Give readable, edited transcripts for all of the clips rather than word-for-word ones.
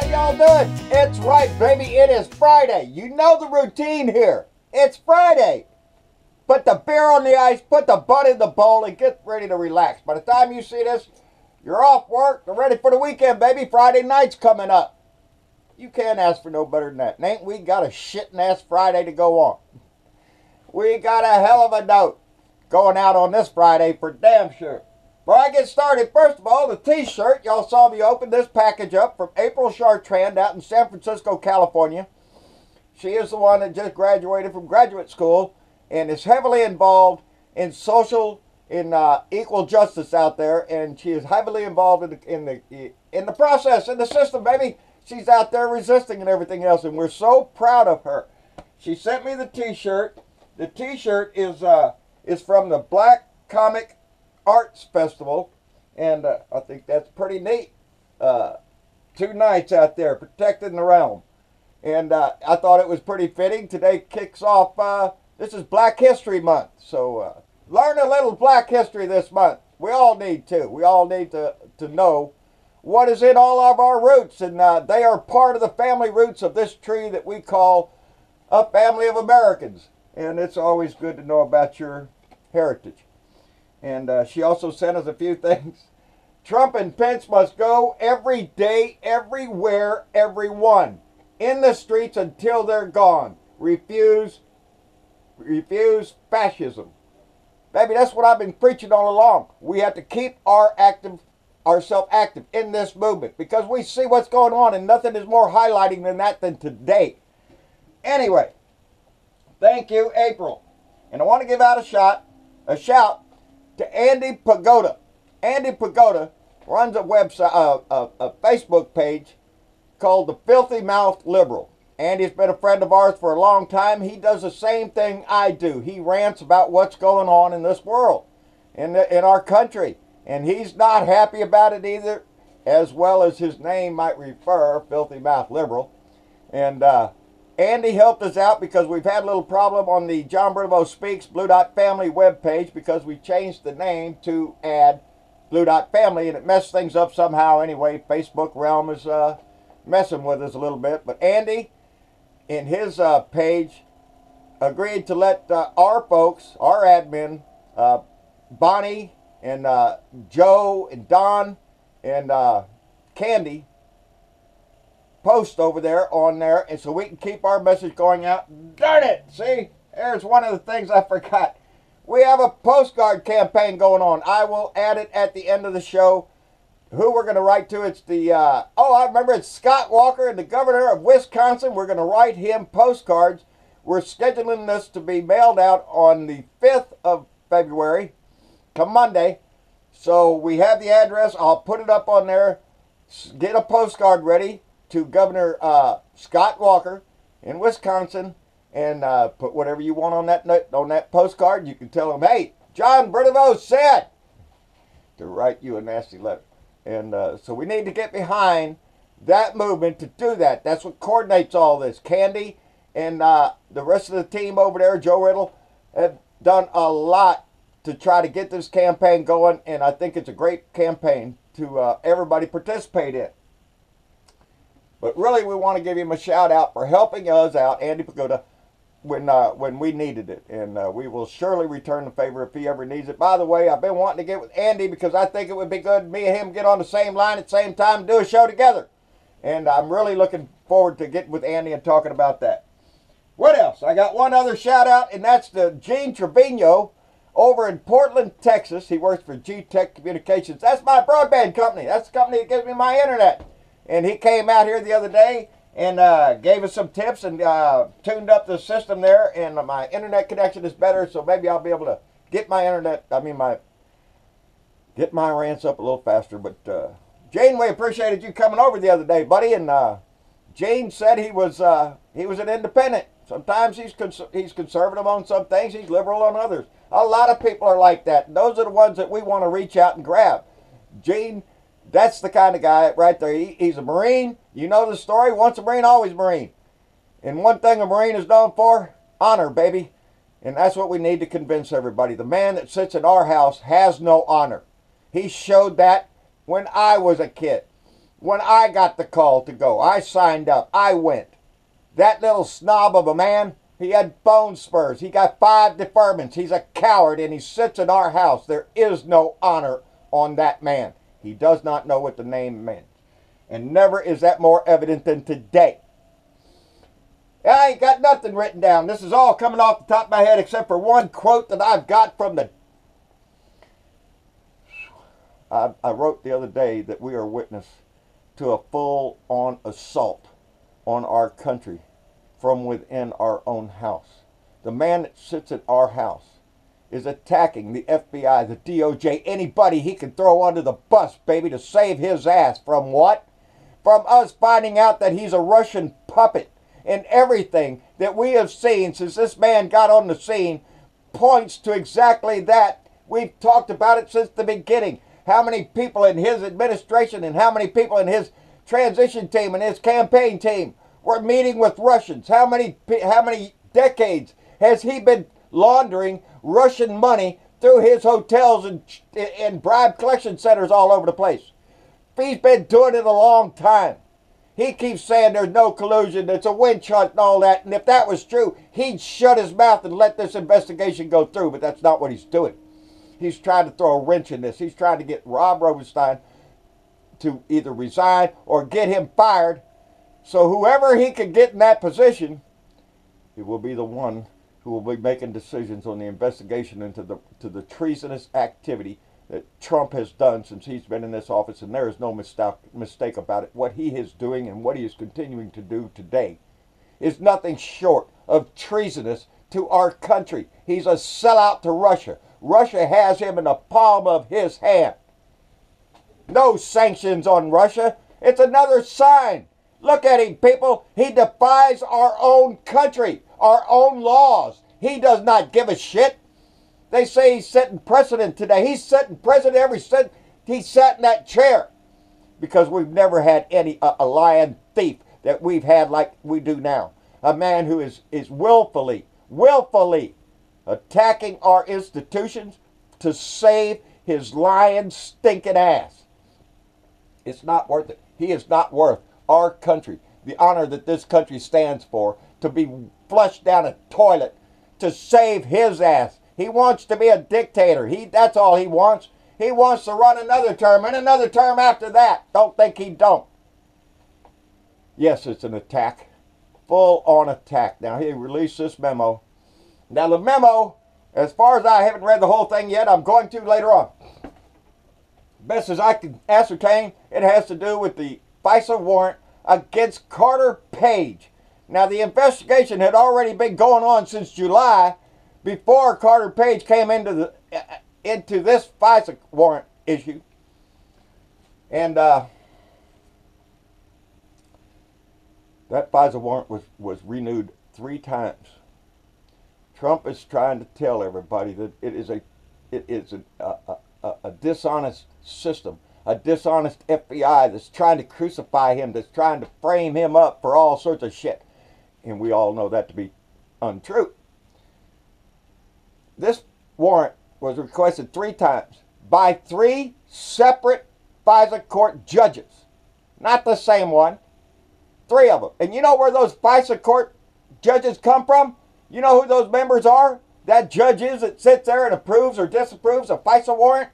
y'all doing? It's right, baby. It is Friday. You know the routine here. It's Friday. Put the beer on the ice, put the butt in the bowl, and get ready to relax. By the time you see this, you're off work. You're ready for the weekend, baby. Friday night's coming up. You can't ask for no better than that. And ain't we got a shitting ass Friday to go on? We got a hell of a note going out on this Friday for damn sure. Before I get started, first of all, the t-shirt. Y'all saw me open this package up from April Chartrand out in San Francisco, California. She is the one that just graduated from graduate school and is heavily involved in equal justice out there, and she is heavily involved in the process, in the system, baby. She's out there resisting and everything else, and we're so proud of her. She sent me the t-shirt. The t-shirt is from the Black Comic Arts Festival, and I think that's pretty neat. 2 nights out there protecting the realm, and I thought it was pretty fitting. Today kicks off, this is Black History Month, so learn a little Black history this month. We all need to. We all need to know what is in all of our roots, and they are part of the family roots of this tree that we call a family of Americans, and it's always good to know about your heritage. And she also sent us a few things. Trump and Pence must go every day, everywhere, everyone. In the streets until they're gone. Refuse fascism. Baby, that's what I've been preaching all along. We have to keep ourselves active in this movement because we see what's going on, and nothing is more highlighting than that than today. Anyway, thank you, April. And I want to give out a shout to Andy Pagoda. Andy Pagoda runs a website, a Facebook page called The Filthy Mouthed Liberal. Andy's been a friend of ours for a long time. He does the same thing I do. He rants about what's going on in this world, in our country. And he's not happy about it either, as well as his name might refer, Filthy Mouthed Liberal. And Andy helped us out because we've had a little problem on the John Bravo Speaks Blue Dot Family webpage because we changed the name to add Blue Dot Family, and it messed things up somehow. Anyway, Facebook realm is messing with us a little bit. But Andy, in his page, agreed to let our folks, our admin, Bonnie and Joe and Don and Candy, post over there on there, and so we can keep our message going out. Darn it! See, there's one of the things I forgot. We have a postcard campaign going on. I will add it at the end of the show. Who we're going to write to? It's the I remember, it's Scott Walker, the governor of Wisconsin. We're going to write him postcards. We're scheduling this to be mailed out on the 5th of February, come Monday. So we have the address. I'll put it up on there. Get a postcard ready to Governor Scott Walker in Wisconsin, and put whatever you want on that postcard. You can tell him, hey, John Bravo said to write you a nasty letter. And so we need to get behind that movement to do that. That's what coordinates all this. Candy and the rest of the team over there, Joe Riddle, have done a lot to try to get this campaign going, and I think it's a great campaign to everybody participate in. But really, we want to give him a shout out for helping us out, Andy Pagoda, when we needed it. And we will surely return the favor if he ever needs it. By the way, I've been wanting to get with Andy because I think it would be good me and him get on the same line at the same time and do a show together. And I'm really looking forward to getting with Andy and talking about that. What else? I got one other shout out, and that's to Gene Trevino over in Portland, Texas. He works for G-Tech Communications. That's my broadband company. That's the company that gives me my internet. And he came out here the other day and gave us some tips and tuned up the system there, and my internet connection is better, so maybe I'll be able to get my get my rants up a little faster. But Jane, we appreciated you coming over the other day, buddy. And Jane said he was an independent. Sometimes he's conservative on some things, he's liberal on others. A lot of people are like that, and those are the ones that we want to reach out and grab. Gene, that's the kind of guy right there. He's a Marine. You know the story. Once a Marine, always a Marine. And one thing a Marine is known for, honor, baby. And that's what we need to convince everybody. The man that sits in our house has no honor. He showed that when I was a kid. When I got the call to go, I signed up. I went. That little snob of a man, he had bone spurs. He got 5 deferments. He's a coward, and he sits in our house. There is no honor on that man. He does not know what the name meant. And never is that more evident than today. I ain't got nothing written down. This is all coming off the top of my head except for one quote that I've got from the... I wrote the other day that we are witness to a full-on assault on our country from within our own house. The man that sits at our house is attacking the FBI, the DOJ, anybody he can throw under the bus, baby, to save his ass. From what? From us finding out that he's a Russian puppet. And everything that we have seen since this man got on the scene points to exactly that. We've talked about it since the beginning. How many people in his administration and how many people in his transition team and his campaign team were meeting with Russians? How many decades has he been laundering Russian money through his hotels and bribe collection centers all over the place? He's been doing it a long time. He keeps saying there's no collusion, it's a witch hunt and all that. And if that was true, he'd shut his mouth and let this investigation go through. But that's not what he's doing. He's trying to throw a wrench in this. He's trying to get Rob Rosenstein to either resign or get him fired. So whoever he can get in that position, he will be the one who will be making decisions on the investigation into the treasonous activity that Trump has done since he's been in this office, and there is no mistake about it. What he is doing and what he is continuing to do today is nothing short of treasonous to our country. He's a sellout to Russia. Russia has him in the palm of his hand. No sanctions on Russia. It's another sign. Look at him, people. He defies our own country, our own laws. He does not give a shit. They say he's setting precedent today. He's setting precedent ever since he sat in that chair. Because we've never had a lying thief that we've had like we do now. A man who is willfully attacking our institutions to save his lying, stinking ass. It's not worth it. He is not worth our country, the honor that this country stands for, to be flushed down a toilet to save his ass. He wants to be a dictator. That's all he wants. He wants to run another term and another term after that. Don't think he don't. Yes, it's an attack. Full-on attack. Now, he released this memo. Now, the memo, as far as I haven't read the whole thing yet, I'm going to later on. Best as I can ascertain, it has to do with the FISA warrant against Carter Page. Now, the investigation had already been going on since July, before Carter Page came into this FISA warrant issue. And that FISA warrant was renewed 3 times. Trump is trying to tell everybody that it is a dishonest system, a dishonest FBI that's trying to crucify him, that's trying to frame him up for all sorts of shit. And we all know that to be untrue. This warrant was requested 3 times by 3 separate FISA court judges. Not the same one. 3 of them. And you know where those FISA court judges come from? You know who those members are? That judge is that sits there and approves or disapproves a FISA warrant?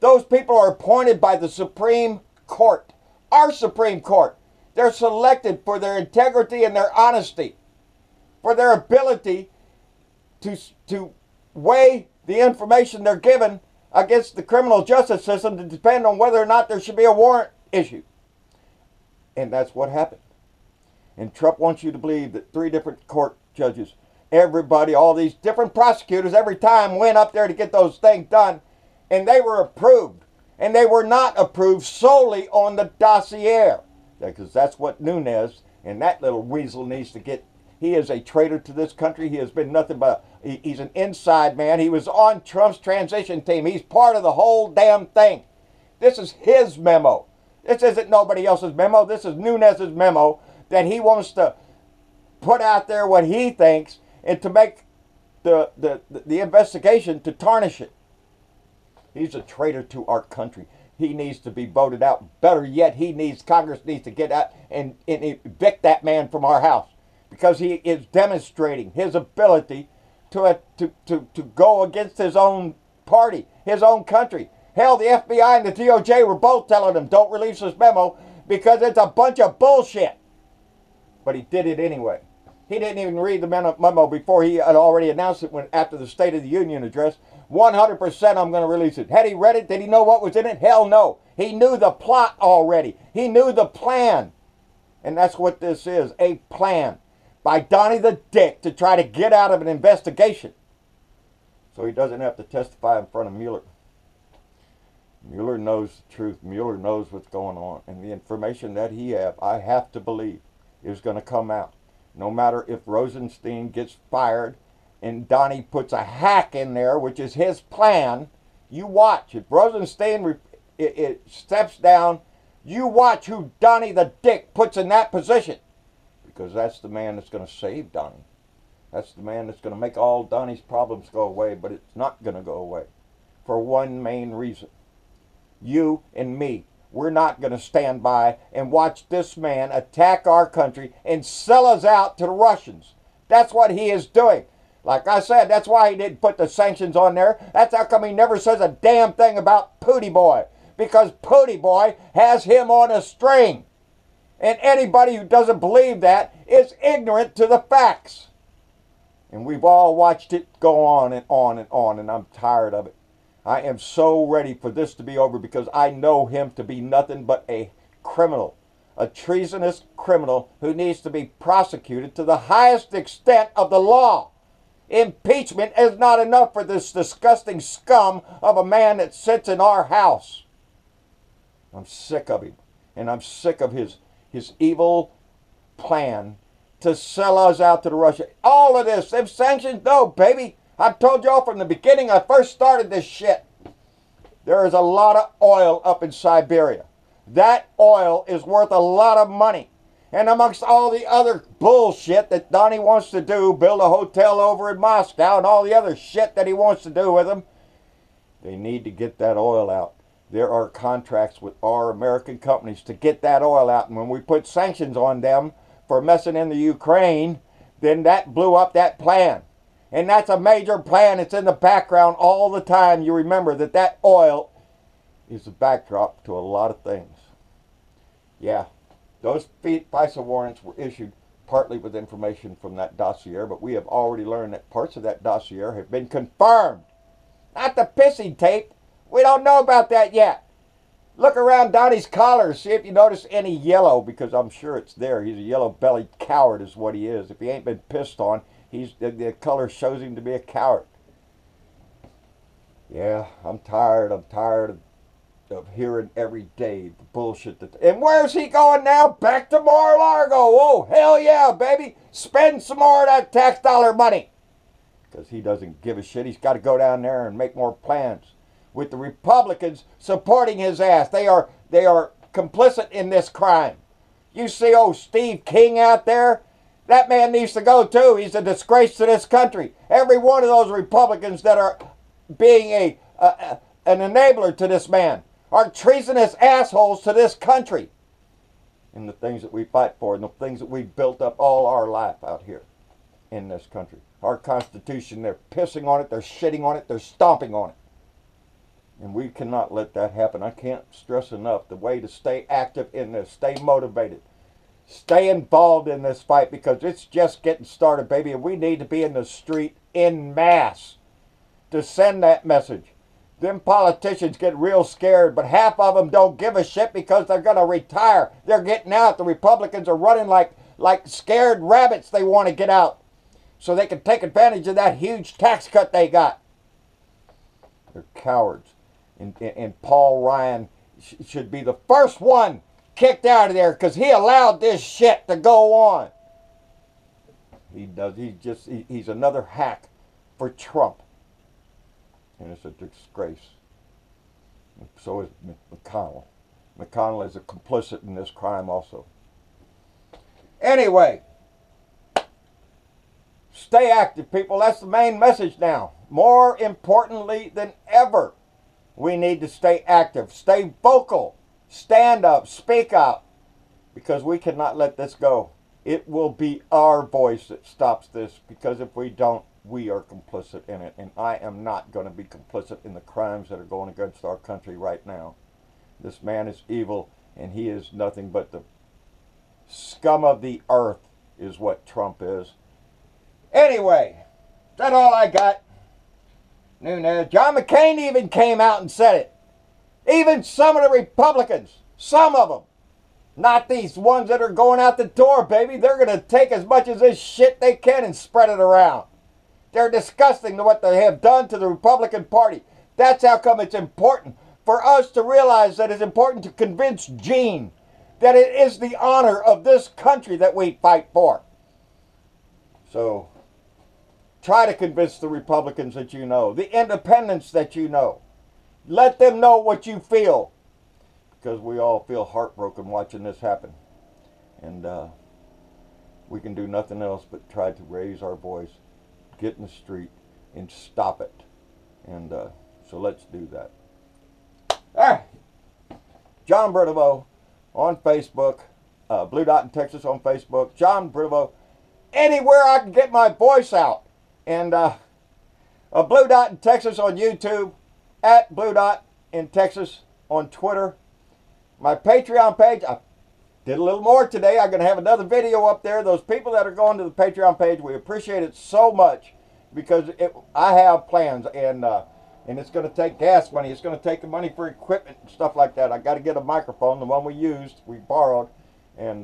Those people are appointed by the Supreme Court. Our Supreme Court. They're selected for their integrity and their honesty. For their ability to weigh the information they're given against the criminal justice system to depend on whether or not there should be a warrant issued. And that's what happened. And Trump wants you to believe that 3 different court judges, everybody, all these different prosecutors, every time went up there to get those things done, and they were approved. And they were not approved solely on the dossier. Because that's what Nunes and that little weasel needs to get. He is a traitor to this country. He has been nothing but, he's an inside man. He was on Trump's transition team. He's part of the whole damn thing. This is his memo. This isn't nobody else's memo. This is Nunes' memo that he wants to put out there what he thinks and to make the investigation to tarnish it. He's a traitor to our country. he needs to be voted out. Better yet, Congress needs to get out and evict that man from our house, because he is demonstrating his ability to go against his own party, his own country. Hell, the FBI and the DOJ were both telling him, don't release this memo because it's a bunch of bullshit. But he did it anyway. He didn't even read the memo before he had already announced it after the State of the Union address. 100% I'm going to release it. Had he read it? Did he know what was in it? Hell no. He knew the plot already. He knew the plan. And that's what this is, a plan by Donnie the Dick to try to get out of an investigation so he doesn't have to testify in front of Mueller. Mueller knows the truth. Mueller knows what's going on. And the information that I have to believe, is going to come out. No matter if Rosenstein gets fired and Donnie puts a hack in there, which is his plan, you watch. If Rosenstein steps down, you watch who Donnie the Dick puts in that position. Because that's the man that's going to save Donnie. That's the man that's going to make all Donnie's problems go away, but it's not going to go away. For one main reason. You and me, we're not going to stand by and watch this man attack our country and sell us out to the Russians. That's what he is doing. Like I said, that's why he didn't put the sanctions on there. That's how come he never says a damn thing about Pootie Boy. Because Pootie Boy has him on a string. And anybody who doesn't believe that is ignorant to the facts. And we've all watched it go on and on and on, and I'm tired of it. I am so ready for this to be over because I know him to be nothing but a criminal, a treasonous criminal who needs to be prosecuted to the highest extent of the law. Impeachment is not enough for this disgusting scum of a man that sits in our house. I'm sick of him, and I'm sick of his evil plan to sell us out to the Russia. All of this, them sanctions, no, baby. I've told y'all from the beginning I first started this shit. There is a lot of oil up in Siberia. That oil is worth a lot of money. And amongst all the other bullshit that Donnie wants to do, build a hotel over in Moscow and all the other shit that he wants to do with them, they need to get that oil out. There are contracts with our American companies to get that oil out. And when we put sanctions on them for messing in the Ukraine, then that blew up that plan. And that's a major plan. It's in the background all the time. You remember that oil is the backdrop to a lot of things. Yeah, those FISA warrants were issued partly with information from that dossier, but we have already learned that parts of that dossier have been confirmed. Not the pissing tape. We don't know about that yet. Look around Donnie's collar, see if you notice any yellow, because I'm sure it's there. He's a yellow-bellied coward is what he is. If he ain't been pissed on, the color shows him to be a coward. Yeah, I'm tired of hearing every day the bullshit. And where's he going now? Back to Mar-a-Lago. Oh, hell yeah, baby. Spend some more of that tax dollar money. Because he doesn't give a shit. He's got to go down there and make more plans. With the Republicans supporting his ass. They are complicit in this crime. You see old Steve King out there? That man needs to go too. He's a disgrace to this country. Every one of those Republicans that are being an enabler to this man are treasonous assholes to this country. And the things that we fight for and the things that we've built up all our life out here in this country. Our Constitution, they're pissing on it, they're shitting on it, they're stomping on it. And we cannot let that happen. I can't stress enough the way to stay active in this, stay motivated. Stay involved in this fight because it's just getting started, baby. And we need to be in the street en masse to send that message. Them politicians get real scared, but half of them don't give a shit because they're going to retire. They're getting out. The Republicans are running like scared rabbits. They want to get out so they can take advantage of that huge tax cut they got. They're cowards. And Paul Ryan should be the first one kicked out of there because he allowed this shit to go on. He does. He's another hack for Trump. And it's a disgrace. And so is McConnell. McConnell is a complicit in this crime also. Anyway, stay active, people. That's the main message now. More importantly than ever, We need to stay active, stay vocal, stand up, speak up, because we cannot let this go. It will be our voice that stops this, because if we don't, we are complicit in it. And I am not going to be complicit in the crimes that are going against our country right now. This man is evil, and he is nothing but the scum of the earth is what Trump is. Anyway, that's all I got. John McCain even came out and said it. Even some of the Republicans, some of them. Not these ones that are going out the door, baby. They're going to take as much of this shit they can and spread it around. They're disgusting to what they have done to the Republican Party. That's how come it's important for us to realize that it's important to convince Gene that it is the honor of this country that we fight for. So, try to convince the Republicans that you know, the independents that you know. Let them know what you feel, because we all feel heartbroken watching this happen. And we can do nothing else but try to raise our voice, get in the street, and stop it. And so let's do that. All right. John Britovo on Facebook. Blue Dot in Texas on Facebook. John Britovo. Anywhere I can get my voice out. And Blue Dot in Texas on YouTube. At Blue Dot in Texas on Twitter. My Patreon page. I did a little more today. I'm going to have another video up there. Those people that are going to the Patreon page, we appreciate it so much. Because I have plans. And it's going to take gas money. It's going to take the money for equipment and stuff like that. I got to get a microphone. The one we used, we borrowed. And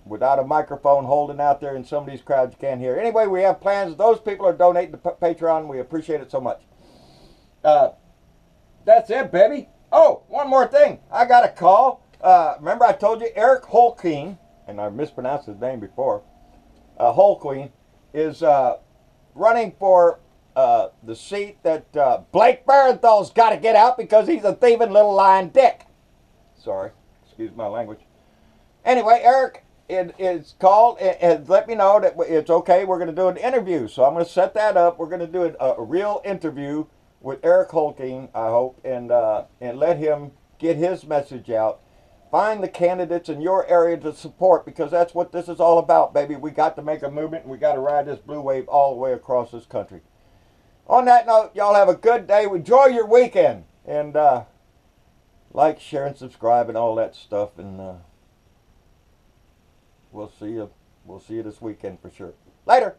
without a microphone holding out there in some of these crowds, you can't hear. Anyway, we have plans. Those people are donating to Patreon. We appreciate it so much. That's it, baby. Oh, one more thing. I got a call. Remember I told you Eric Holkeen, and I mispronounced his name before. Holkeen is running for the seat that Blake Barenthal's got to get out because he's a thieving little lying dick. Sorry. Excuse my language. Anyway, Eric is called and let me know that it's okay. We're going to do an interview. So I'm going to set that up. We're going to do a real interview with Eric Holkeen, I hope, and let him get his message out. Find the candidates in your area to support, because that's what this is all about, baby. We got to make a movement, and we got to ride this blue wave all the way across this country. On that note, y'all have a good day. Enjoy your weekend. And like, share, and subscribe, and all that stuff. And we'll see you this weekend for sure. Later.